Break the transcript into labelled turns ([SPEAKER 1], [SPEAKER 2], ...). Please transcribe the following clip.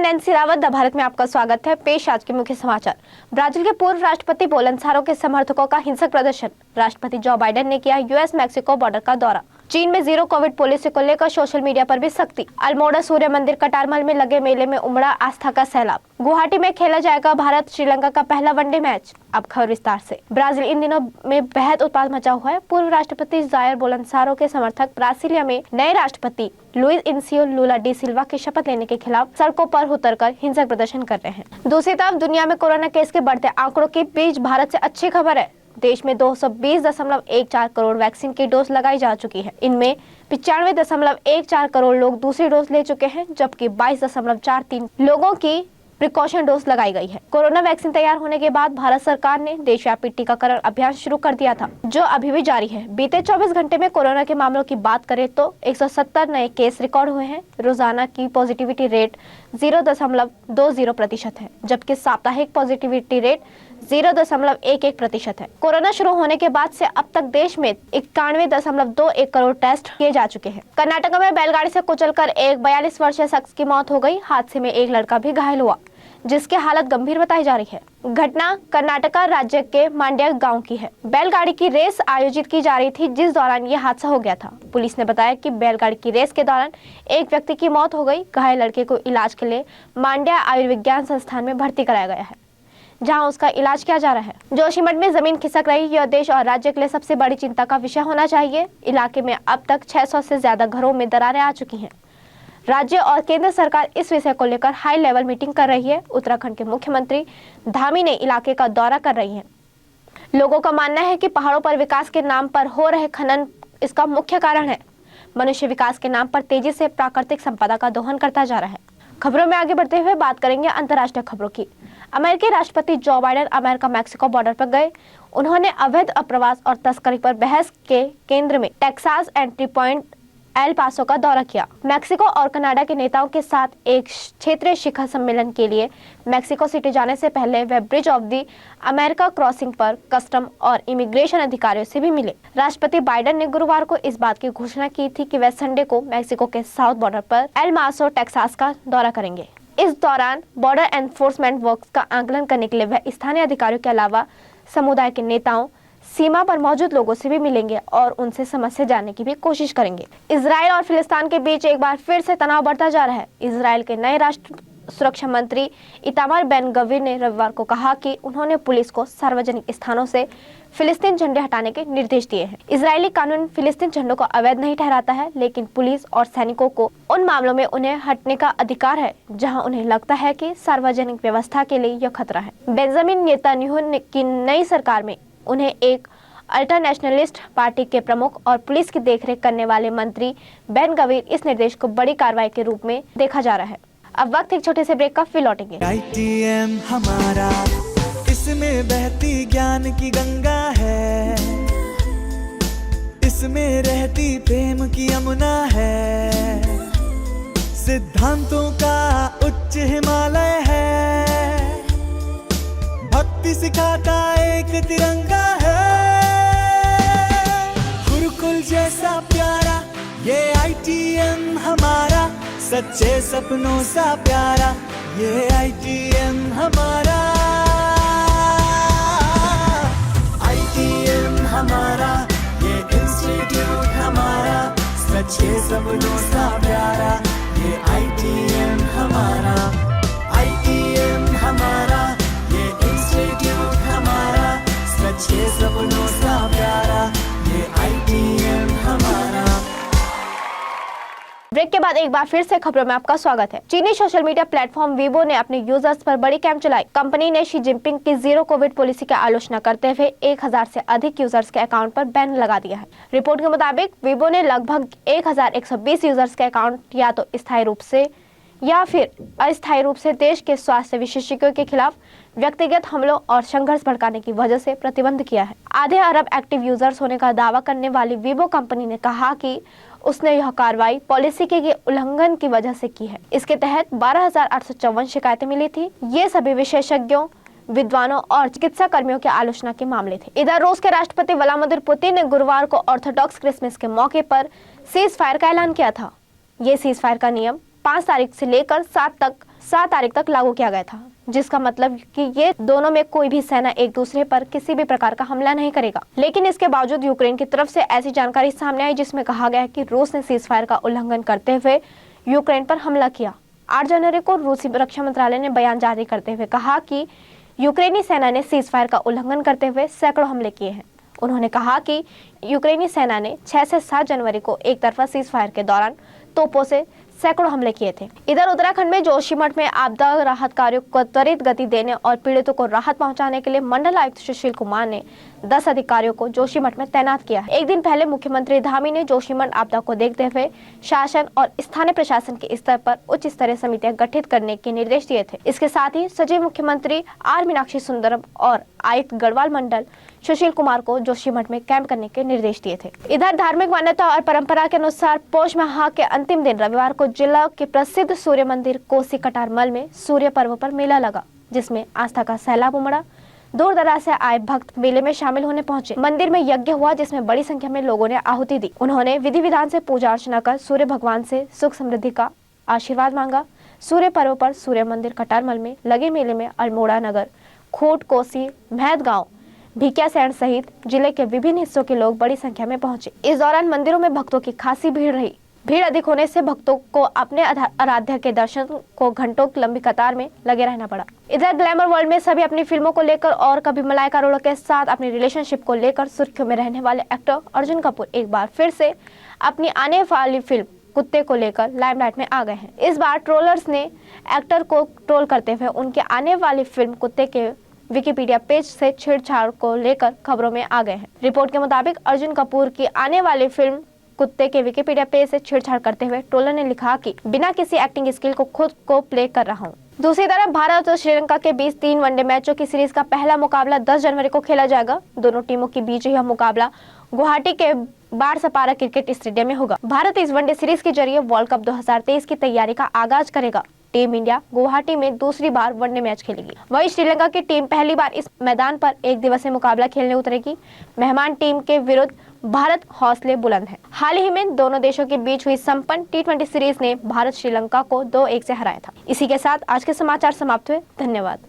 [SPEAKER 1] Nancy Rawat, the Bharat में आपका स्वागत है। पेश आज के मुख्य समाचार। ब्राजील के पूर्व राष्ट्रपति बोल्सोनारो के समर्थकों का हिंसक प्रदर्शन। राष्ट्रपति जो बाइडेन ने किया यूएस मैक्सिको बॉर्डर का दौरा। चीन में जीरो कोविड पॉलिसी को लेकर सोशल मीडिया पर भी सख्ती। अल्मोड़ा सूर्य मंदिर कटारमल में लगे मेले में उमड़ा आस्था का सैलाब। गुवाहाटी में खेला जाएगा भारत श्रीलंका का पहला वनडे मैच। अब खबर विस्तार से। ब्राजील इन दिनों में बेहद उत्पाद मचा हुआ है। पूर्व राष्ट्रपति जायर बोल्सोनारो के समर्थक ब्राजीलिया में नए राष्ट्रपति लुइस इनासियो लुला डी सिल्वा की शपथ लेने के खिलाफ सड़कों पर उतरकर हिंसक प्रदर्शन कर रहे हैं। दूसरी तरफ दुनिया में कोरोना केस के बढ़ते आंकड़ों के बीच भारत से अच्छी खबर है। देश में 220.14 करोड़ वैक्सीन की डोज लगाई जा चुकी है। इनमें 95.14 करोड़ लोग दूसरी डोज ले चुके हैं, जबकि 22.43 लोगों की प्रिकॉशन डोज लगाई गई है। कोरोना वैक्सीन तैयार होने के बाद भारत सरकार ने देशव्यापी टीकाकरण अभियान शुरू कर दिया था, जो अभी भी जारी है। बीते 24 घंटे में कोरोना के मामलों की बात करें तो 170 नए केस रिकॉर्ड हुए हैं। रोजाना की पॉजिटिविटी रेट 0.20% है, जबकि साप्ताहिक पॉजिटिविटी रेट 0.11% है। कोरोना शुरू होने के बाद से अब तक देश में 91.21 करोड़ टेस्ट किए जा चुके हैं। कर्नाटक में बैलगाड़ी से कुचलकर एक 42 वर्षीय शख्स की मौत हो गई। हादसे में एक लड़का भी घायल हुआ, जिसकी हालत गंभीर बताई जा रही है। घटना कर्नाटक राज्य के मांड्या गांव की है। बैलगाड़ी की रेस आयोजित की जा रही थी, जिस दौरान ये हादसा हो गया था। पुलिस ने बताया कि बैलगाड़ी की रेस के दौरान एक व्यक्ति की मौत हो गई। घायल लड़के को इलाज के लिए मांड्या आयुर्विज्ञान संस्थान में भर्ती कराया गया है, जहां उसका इलाज किया जा रहा है। जोशीमठ में जमीन खिसक रही, यह देश और राज्य के लिए सबसे बड़ी चिंता का विषय होना चाहिए। इलाके में अब तक 600 से ज्यादा घरों में दरारें आ चुकी हैं। राज्य और केंद्र सरकार इस विषय को लेकर हाई लेवल मीटिंग कर रही है। उत्तराखंड के मुख्यमंत्री धामी ने इलाके का दौरा कर रही है। लोगों का मानना है कि पहाड़ों पर विकास के नाम पर हो रहे खनन इसका मुख्य कारण है। मनुष्य विकास के नाम पर तेजी से प्राकृतिक संपदा का दोहन करता जा रहा है। खबरों में आगे बढ़ते हुए बात करेंगे अंतर्राष्ट्रीय खबरों की। अमेरिकी राष्ट्रपति Joe Biden America Mexico border पर गए। उन्होंने अवैध अप्रवास और तस्करी पर बहस के केंद्र में Texas entry point El Paso का दौरा किया। मैक्सिको और कनाडा के नेताओं के साथ एक क्षेत्रीय शिखर सम्मेलन के लिए मैक्सिको सिटी जाने से पहले वे bridge of the America crossing पर कस्टम और इमिग्रेशन अधिकारियों से भी मिले। राष्ट्रपति बाइडेन ने गुरुवार को इस बात की घोषणा की थी कि वे संडे को मैक्सिको के साउथ बॉर्डर पर एल मासो टेक्सास का दौरा करेंगे। इस दौरान बॉर्डर एनफोर्समेंट वर्क्स का आकलन करने के लिए वह स्थानीय अधिकारियों के अलावा समुदाय के नेताओं, सीमा पर मौजूद लोगों से भी मिलेंगे और उनसे समस्या जानने की भी कोशिश करेंगे। इजराइल और फिलिस्तीन के बीच एक बार फिर से तनाव बढ़ता जा रहा है। इजराइल के नए राष्ट्र सुरक्षा मंत्री इतामार बेन गवीर ने रविवार को कहा कि उन्होंने पुलिस को सार्वजनिक स्थानों से फिलिस्तीन झंडे हटाने के निर्देश दिए हैं। इजरायली कानून फिलिस्तीन झंडों को अवैध नहीं ठहराता है, लेकिन पुलिस और सैनिकों को उन मामलों में उन्हें हटने का अधिकार है जहां उन्हें लगता है कि सार्वजनिक व्यवस्था के लिए यह खतरा है। बेंजामिन नेतन्याहू की नई सरकार में उन्हें एक अल्टरनेशनलिस्ट पार्टी के प्रमुख और पुलिस की देखरेख करने वाले मंत्री बेन गवीर इस निर्देश को बड़ी कार्रवाई के रूप में देखा जा रहा है। अब वक्त एक छोटे से ब्रेक का, फिर लौटेंगे।
[SPEAKER 2] ITM हमारा, इसमें बहती ज्ञान की गंगा है, इसमें रहती प्रेम की यमुना है, सिद्धांतों का उच्च हिमालय है, भक्ति सिखाता एक तिरंगा है, गुरुकुल जैसा प्यारा ये ITM हमारा, सच्चे सपनों सा प्यारा ये ITM हमारा, ITM हमारा, ये इंस्टीट्यूट हमारा, सच्चे सपनों सा प्यारा ये ITM हमारा, ITM हमारा, ये इंस्टीट्यूट हमारा, सच्चे सपनों सा प्यारा ये ITM हमारा।
[SPEAKER 1] ब्रेक के बाद एक बार फिर से खबरों में आपका स्वागत है। चीनी सोशल मीडिया प्लेटफॉर्म वीबो ने अपने यूजर्स पर बड़ी कैंप चलाई। कंपनी ने शी जिनपिंग की जीरो कोविड पॉलिसी की आलोचना करते हुए 1000 से अधिक यूजर्स के अकाउंट पर बैन लगा दिया है। रिपोर्ट के मुताबिक वीबो ने लगभग 1120 यूजर्स के अकाउंट या तो स्थायी रूप से या फिर अस्थायी रूप से देश के स्वास्थ्य विशेषज्ञों के खिलाफ व्यक्तिगत हमलों और संघर्ष भड़काने की वजह से प्रतिबंध किया है। आधे अरब एक्टिव यूजर्स होने का दावा करने वाली वीबो कंपनी ने कहा कि उसने यह कार्रवाई पॉलिसी के उल्लंघन की वजह से की है। इसके तहत 12,854 शिकायतें मिली थी। ये सभी विशेषज्ञों, विद्वानों और चिकित्सा कर्मियों की आलोचना के मामले थे। इधर रूस के राष्ट्रपति व्लादिमीर पुतिन ने गुरुवार को ऑर्थोडॉक्स क्रिसमस के मौके पर सीज फायर का ऐलान किया था। ये सीज फायर का नियम 5 तारीख से लेकर 7 तक 7 तारीख तक लागू किया गया था, जिसका मतलब कि ये दोनों में कोई भी सेना एक दूसरे पर किसी भी प्रकार का हमला नहीं करेगा। लेकिन इसके बावजूद यूक्रेन की तरफ से ऐसी जानकारी सामने आई जिसमें कहा गया कि रूस ने सीज फायर का उल्लंघन करते हुए यूक्रेन पर हमला किया। 8 जनवरी को रूसी रक्षा मंत्रालय ने बयान जारी करते हुए कहा कि यूक्रेनी सेना ने सीज फायर का उल्लंघन करते हुए सैकड़ों हमले किए हैं। उन्होंने कहा कि यूक्रेनी सेना ने 6 से 7 जनवरी को एक तरफा सीज फायर के दौरान तोपों से सैकड़ों हमले किए थे। इधर उत्तराखंड में जोशीमठ में आपदा राहत कार्यों को त्वरित गति देने और पीड़ितों को राहत पहुंचाने के लिए मंडल आयुक्त सुशील कुमार ने 10 अधिकारियों को जोशीमठ में तैनात किया है। एक दिन पहले मुख्यमंत्री धामी ने जोशीमठ आपदा को देखते हुए शासन और स्थानीय प्रशासन के स्तर पर उच्च स्तरीय समितियां गठित करने के निर्देश दिए थे। इसके साथ ही सचिव मुख्यमंत्री आर मीनाक्षी सुंदरम और आयुक्त गढ़वाल मंडल सुशील कुमार को जोशीमठ में कैंप करने के निर्देश दिए थे। इधर धार्मिक मान्यता और परंपरा के अनुसार पौष माह के अंतिम दिन रविवार को जिला के प्रसिद्ध सूर्य मंदिर कोसी कटारमल में सूर्य पर्व पर मेला लगा, जिसमें आस्था का सैलाब उमड़ा। दूर दराज से आए भक्त मेले में शामिल होने पहुंचे। मंदिर में यज्ञ हुआ जिसमें बड़ी संख्या में लोगों ने आहुति दी। उन्होंने विधि विधान से पूजा अर्चना कर सूर्य भगवान से सुख समृद्धि का आशीर्वाद मांगा। सूर्य पर्व पर सूर्य मंदिर कटारमल में लगे मेले में अल्मोड़ा नगर, खूट, कोसी, महत गाँव, भिकियासैंण सहित जिले के विभिन्न हिस्सों के लोग बड़ी संख्या में पहुंचे। इस दौरान मंदिरों में भक्तों की खासी भीड़ रही। भीड़ अधिक होने से भक्तों को अपने आराध्य के दर्शन को घंटों की लंबी कतार में लगे रहना पड़ा। इधर ग्लैमर वर्ल्ड में सभी अपनी फिल्मों को लेकर और कभी मलाइका अरोड़ा के साथ अपनी रिलेशनशिप को लेकर सुर्खियों में रहने वाले एक्टर अर्जुन कपूर एक बार फिर से अपनी आने वाली फिल्म कुत्ते को लेकर लाइमलाइट में आ गए हैं। इस बार ट्रोलर्स ने एक्टर को ट्रोल करते हुए उनके आने वाली फिल्म कुत्ते के विकिपीडिया पेज से छेड़छाड़ को लेकर खबरों में आ गए हैं। रिपोर्ट के मुताबिक अर्जुन कपूर की आने वाली फिल्म कुत्ते के विकिपीडिया पेज से छेड़छाड़ करते हुए ट्रोलर ने लिखा कि बिना किसी एक्टिंग स्किल को खुद को प्ले कर रहा हूं। दूसरी तरफ भारत और श्रीलंका के बीच 3 वनडे मैचों की सीरीज का पहला मुकाबला 10 जनवरी को खेला जाएगा। दोनों टीमों के बीच यह मुकाबला गुवाहाटी के बारसपारा क्रिकेट स्टेडियम में होगा। भारत इस वनडे सीरीज के जरिए वर्ल्ड कप 2023 की तैयारी का आगाज करेगा। टीम इंडिया गुवाहाटी में दूसरी बार वनडे मैच खेलेगी। वहीं श्रीलंका की टीम पहली बार इस मैदान पर एक दिवसीय मुकाबला खेलने उतरेगी। मेहमान टीम के विरुद्ध भारत हौसले बुलंद है। हाल ही में दोनों देशों के बीच हुई संपन्न T20 सीरीज ने भारत श्रीलंका को 2-1 से हराया था। इसी के साथ आज के समाचार समाप्त हुए। धन्यवाद।